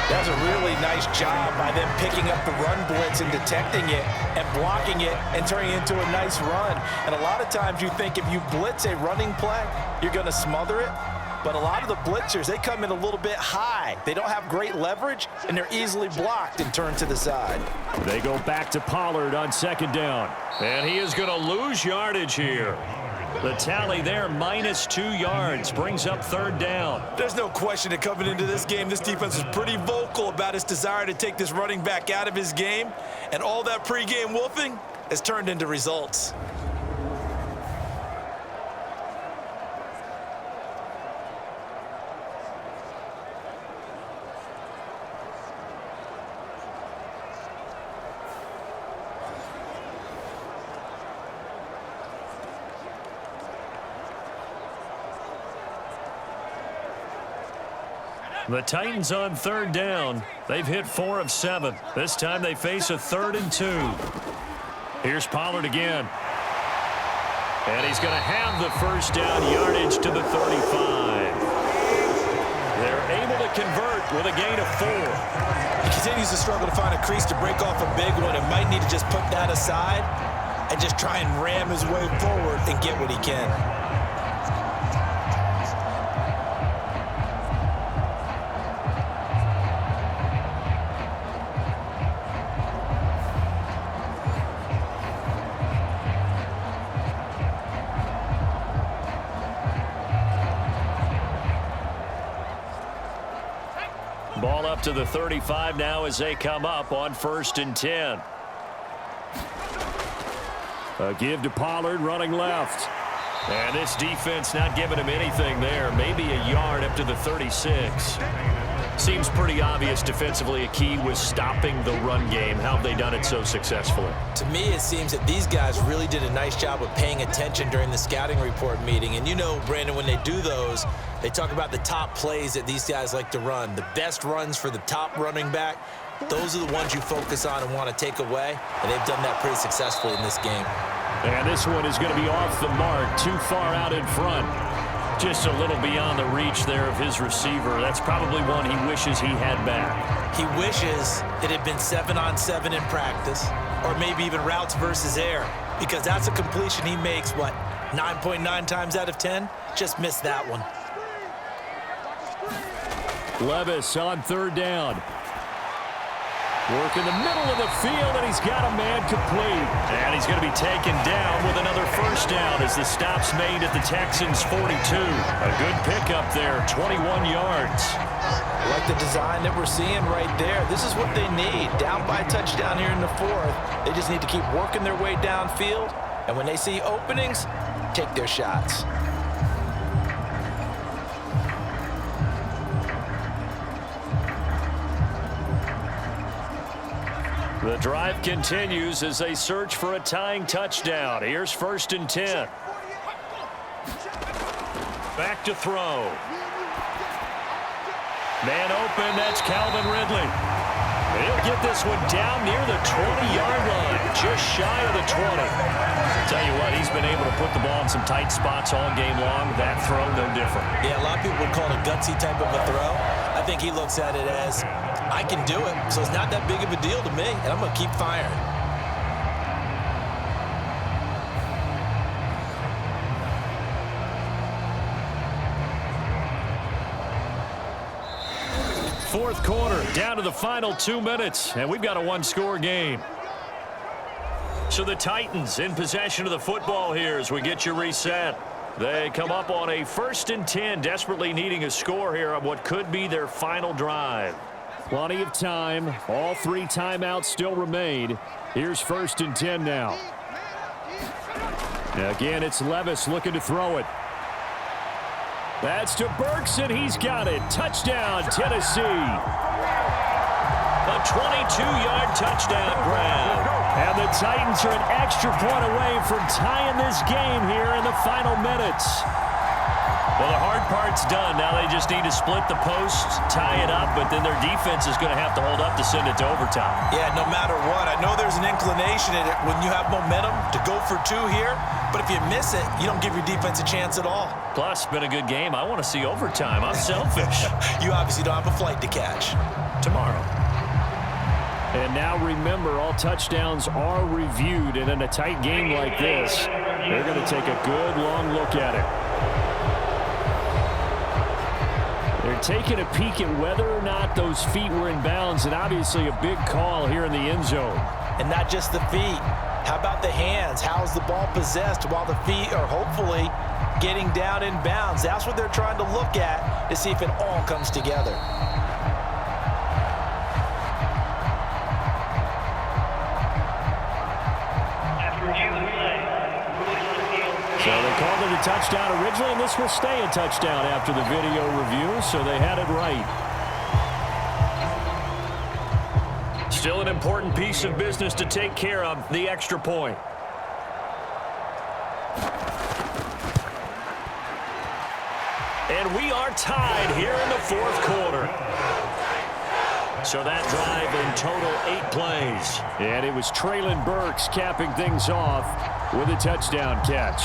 That's a really nice job by them picking up the run blitz and detecting it and blocking it and turning it into a nice run. And a lot of times you think if you blitz a running play, you're going to smother it. But a lot of the blitzers, they come in a little bit high. They don't have great leverage, and they're easily blocked and turned to the side. They go back to Pollard on second down. And he is going to lose yardage here. The tally there, -2 yards, brings up third down. There's no question that coming into this game, this defense is pretty vocal about its desire to take this running back out of his game. And all that pregame wolfing has turned into results. The Titans on third down. They've hit 4 of 7. This time they face a 3rd and 2. Here's Pollard again. And he's going to have the first down, yardage to the 35. They're able to convert with a gain of 4. He continues to struggle to find a crease to break off a big one and might need to just put that aside and just try and ram his way forward and get what he can. Ball up to the 35 now as they come up on 1st and 10. A give to Pollard running left. And this defense not giving him anything there. Maybe a yard up to the 36. Seems pretty obvious defensively a key was stopping the run game. How have they done it so successfully? To me, it seems that these guys really did a nice job of paying attention during the scouting report meeting. And you know, Brandon, when they do those, they talk about the top plays that these guys like to run. The best runs for the top running back those are the ones you focus on and want to take away, and they've done that pretty successfully in this game. And this one is going to be off the mark, too far out in front. Just a little beyond the reach there of his receiver. That's probably one he wishes he had back. He wishes it had been 7-on-7 in practice, or maybe even routes versus air, because that's a completion he makes, 9.9 times out of 10? Just missed that one. Levis on third down. Work in the middle of the field, and he's got a man complete. And he's going to be taken down with another first down as the stop's made at the Texans' 42. A good pickup there, 21 yards. I like the design that we're seeing right there. This is what they need. Down by a touchdown here in the fourth. They just need to keep working their way downfield. And when they see openings, take their shots. The drive continues as they search for a tying touchdown. Here's 1st and 10. Back to throw. Man open, that's Calvin Ridley. He'll get this one down near the 20-yard line, just shy of the 20. Tell you what, he's been able to put the ball in some tight spots all game long. That throw, no different. Yeah, a lot of people would call it a gutsy type of a throw. I think he looks at it as, I can do it, so it's not that big of a deal to me, and I'm going to keep firing. Fourth quarter, down to the final 2 minutes, and we've got a one-score game. So the Titans in possession of the football here as we get you reset. They come up on a 1st and 10, desperately needing a score here on what could be their final drive. Plenty of time. All 3 timeouts still remain. Here's 1st and 10 now. Again, it's Levis looking to throw it. That's to Burks, and he's got it. Touchdown, Tennessee. A 22-yard touchdown grab. And the Titans are an extra point away from tying this game here in the final minutes. Well, the hard part's done. Now they just need to split the post, tie it up, but then their defense is going to have to hold up to send it to overtime. Yeah, no matter what. I know there's an inclination in it when you have momentum to go for 2 here, but if you miss it, you don't give your defense a chance at all. Plus, been a good game. I want to see overtime. I'm selfish. You obviously don't have a flight to catch. Tomorrow. And now remember, all touchdowns are reviewed, and in a tight game like this, they're going to take a good long look at it. They're taking a peek at whether or not those feet were in bounds, and obviously a big call here in the end zone. And not just the feet. How about the hands? How's the ball possessed while the feet are hopefully getting down in bounds? That's what they're trying to look at to see if it all comes together. So they called it a touchdown originally, and this will stay a touchdown after the video review, so they had it right. Still an important piece of business to take care of, the extra point. And we are tied here in the fourth quarter. So that drive in total 8 plays. And it was Treylon Burks capping things off with a touchdown catch.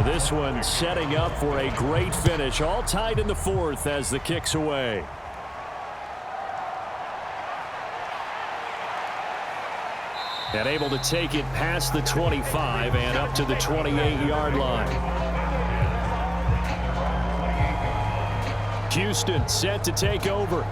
This one setting up for a great finish. All tied in the fourth as the kick's away. And able to take it past the 25 and up to the 28-yard line. Houston set to take over.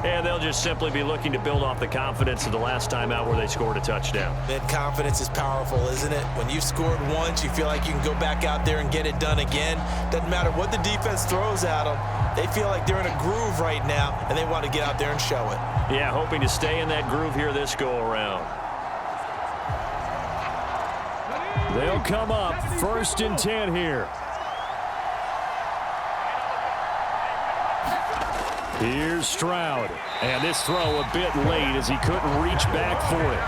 And they'll just simply be looking to build off the confidence of the last time out where they scored a touchdown. That confidence is powerful, isn't it? When you've scored once, you feel like you can go back out there and get it done again. Doesn't matter what the defense throws at them. They feel like they're in a groove right now, and they want to get out there and show it. Yeah, hoping to stay in that groove here this go-around. They'll come up 1st and 10 here. Here's Stroud. And this throw a bit late as he couldn't reach back for it.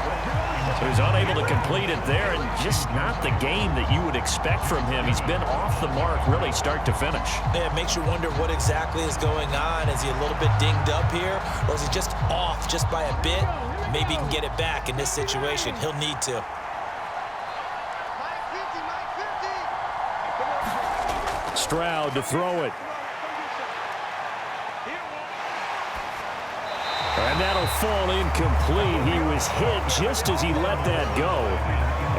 So he's unable to complete it there, and just not the game that you would expect from him. He's been off the mark really start to finish. Yeah, it makes you wonder what exactly is going on. Is he a little bit dinged up here, or is he just off just by a bit? Maybe he can get it back in this situation. He'll need to. Stroud to throw it. And that'll fall incomplete. He was hit just as he let that go.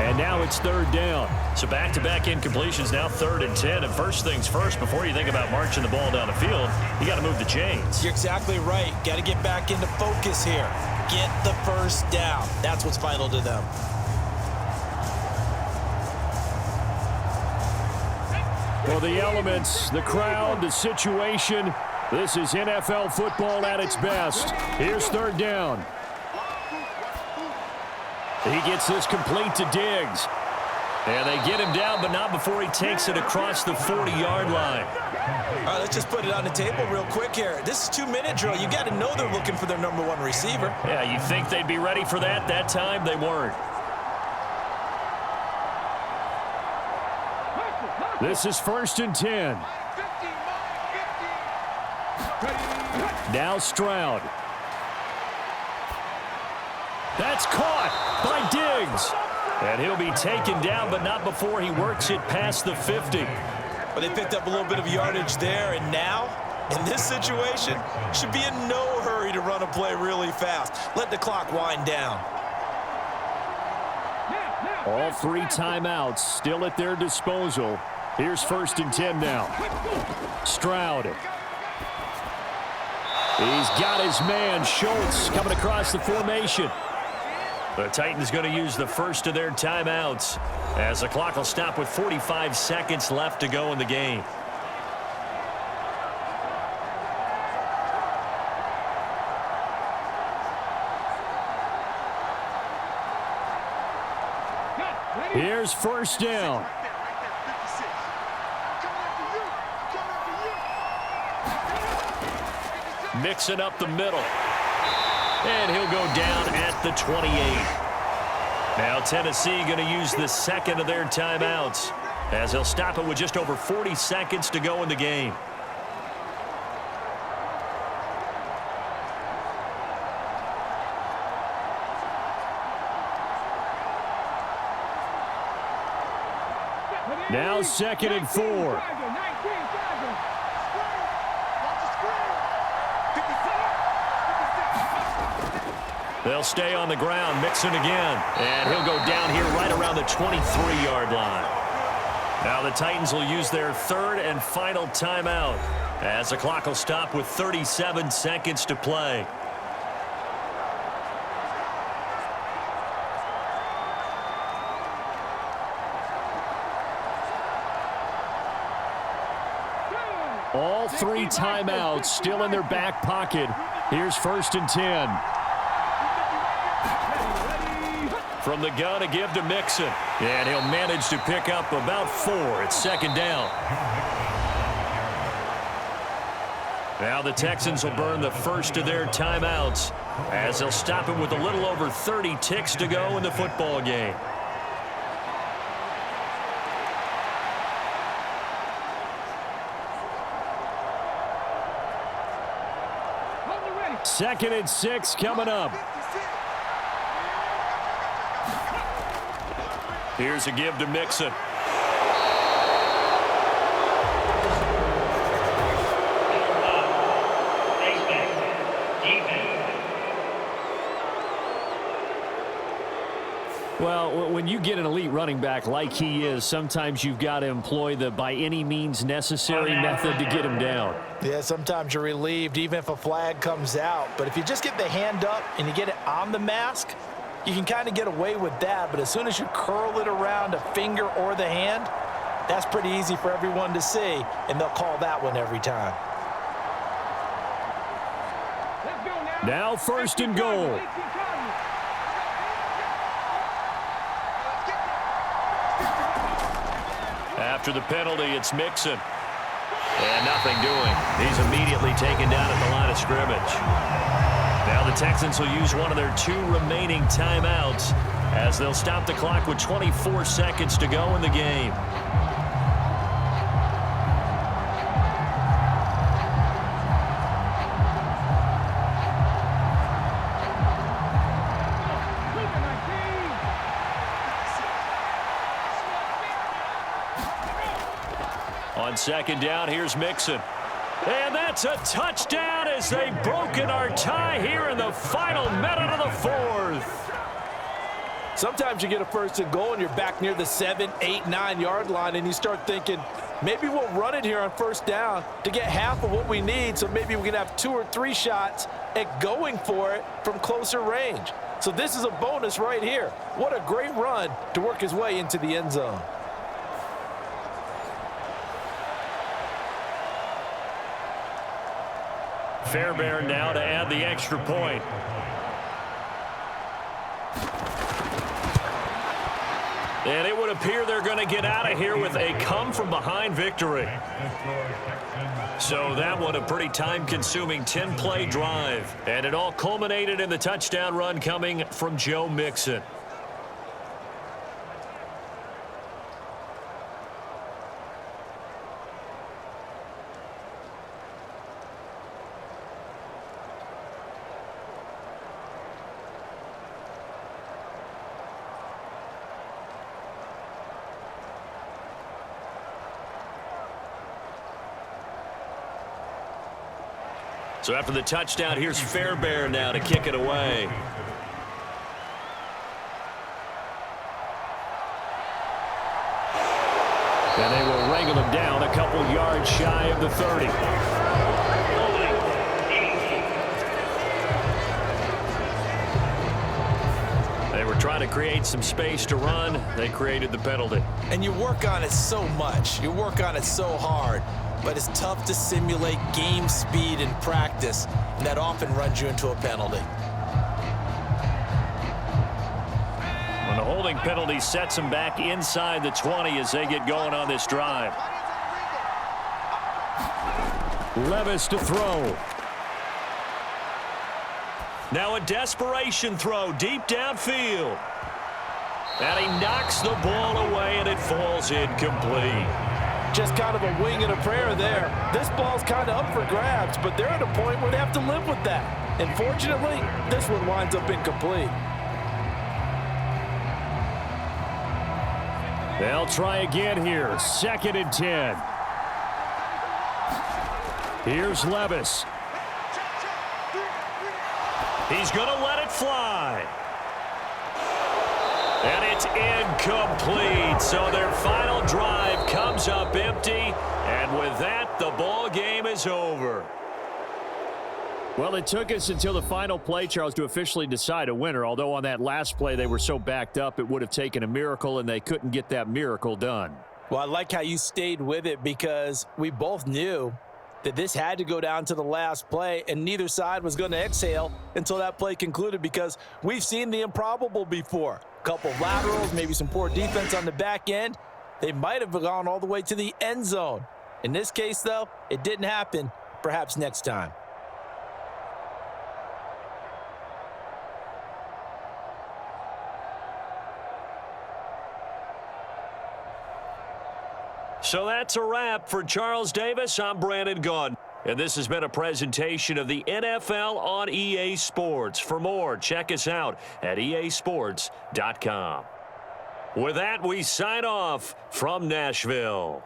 And now it's 3rd down. So back-to-back incompletions, now 3rd and 10. And first things first, before you think about marching the ball down the field, you got to move the chains. You're exactly right. Got to get back into focus here. Get the first down. That's what's vital to them. For the elements, the crowd, the situation, this is NFL football at its best. Here's 3rd down. He gets this complete to Diggs. And they get him down, but not before he takes it across the 40-yard line. All right, let's just put it on the table real quick here. This is 2-minute drill. You got to know they're looking for their #1 receiver. Yeah, you think they'd be ready for that? That time, they weren't. This is 1st and 10. Now Stroud. That's caught by Diggs. And he'll be taken down, but not before he works it past the 50. But they picked up a little bit of yardage there, and now, in this situation, should be in no hurry to run a play really fast. Let the clock wind down. All 3 timeouts still at their disposal. Here's 1st and 10 now. Stroud. He's got his man, Schultz, coming across the formation. The Titans going to use the first of their timeouts as the clock will stop with 45 seconds left to go in the game. Here's 1st down. Mixon up the middle. And he'll go down at the 28. Now Tennessee going to use the 2nd of their timeouts as they'll stop it with just over 40 seconds to go in the game. Now 2nd and 4. They'll stay on the ground. Mixon again. And he'll go down here right around the 23-yard line. Now the Titans will use their 3rd and final timeout as the clock will stop with 37 seconds to play. All 3 timeouts still in their back pocket. Here's 1st and 10. From the gun, a give to Mixon. And he'll manage to pick up about 4. It's 2nd down. Now the Texans will burn the first of their timeouts as they'll stop it with a little over 30 ticks to go in the football game. Second and 6 coming up. Here's a give to Mixon. Well, when you get an elite running back like he is, sometimes you've got to employ the by any means necessary method to get him down. Yeah, sometimes you're relieved even if a flag comes out. But if you just get the hand up and you get it on the mask, you can kind of get away with that. But as soon as you curl it around a finger or the hand, that's pretty easy for everyone to see, and they'll call that one every time. Now 1st and goal. After the penalty, it's Mixon. And nothing doing. He's immediately taken down at the line of scrimmage. Now the Texans will use one of their 2 remaining timeouts as they'll stop the clock with 24 seconds to go in the game. On second down, here's Mixon. And that's a touchdown as they've broken our tie here in the final minute of the 4th. Sometimes you get a 1st and goal and you're back near the 7, 8, 9-yard line and you start thinking, maybe we'll run it here on 1st down to get half of what we need, so maybe we can have 2 or 3 shots at going for it from closer range. So this is a bonus right here. What a great run to work his way into the end zone. Fairbairn now to add the extra point. And it would appear they're going to get out of here with a come-from-behind victory. So that one a pretty time-consuming 10-play drive. And it all culminated in the touchdown run coming from Joe Mixon. So after the touchdown, here's Fairbairn now to kick it away. And they will wrangle him down a couple yards shy of the 30. They were trying to create some space to run. They created the penalty. And you work on it so much. You work on it so hard. But it's tough to simulate game speed in practice, and that often runs you into a penalty. When the holding penalty sets them back inside the 20 as they get going on this drive. Levis to throw. Now a desperation throw deep downfield. And he knocks the ball away, and it falls incomplete. Just kind of a wing and a prayer there. This ball's kind of up for grabs, but they're at a point where they have to live with that. And fortunately, this one winds up incomplete. They'll try again here. 2nd and 10. Here's Levis. He's going to let it fly. And it's incomplete. So their final drive comes up empty. And with that, the ball game is over. Well, it took us until the final play, Charles, to officially decide a winner. Although on that last play, they were so backed up, it would have taken a miracle, and they couldn't get that miracle done. Well, I like how you stayed with it because we both knew that this had to go down to the last play, and neither side was going to exhale until that play concluded because we've seen the improbable before. A couple of laterals, maybe some poor defense on the back end. They might have gone all the way to the end zone. In this case, though, it didn't happen. Perhaps next time. So that's a wrap for Charles Davis. I'm Brandon Gunn. And this has been a presentation of the NFL on EA Sports. For more, check us out at easports.com. With that, we sign off from Nashville.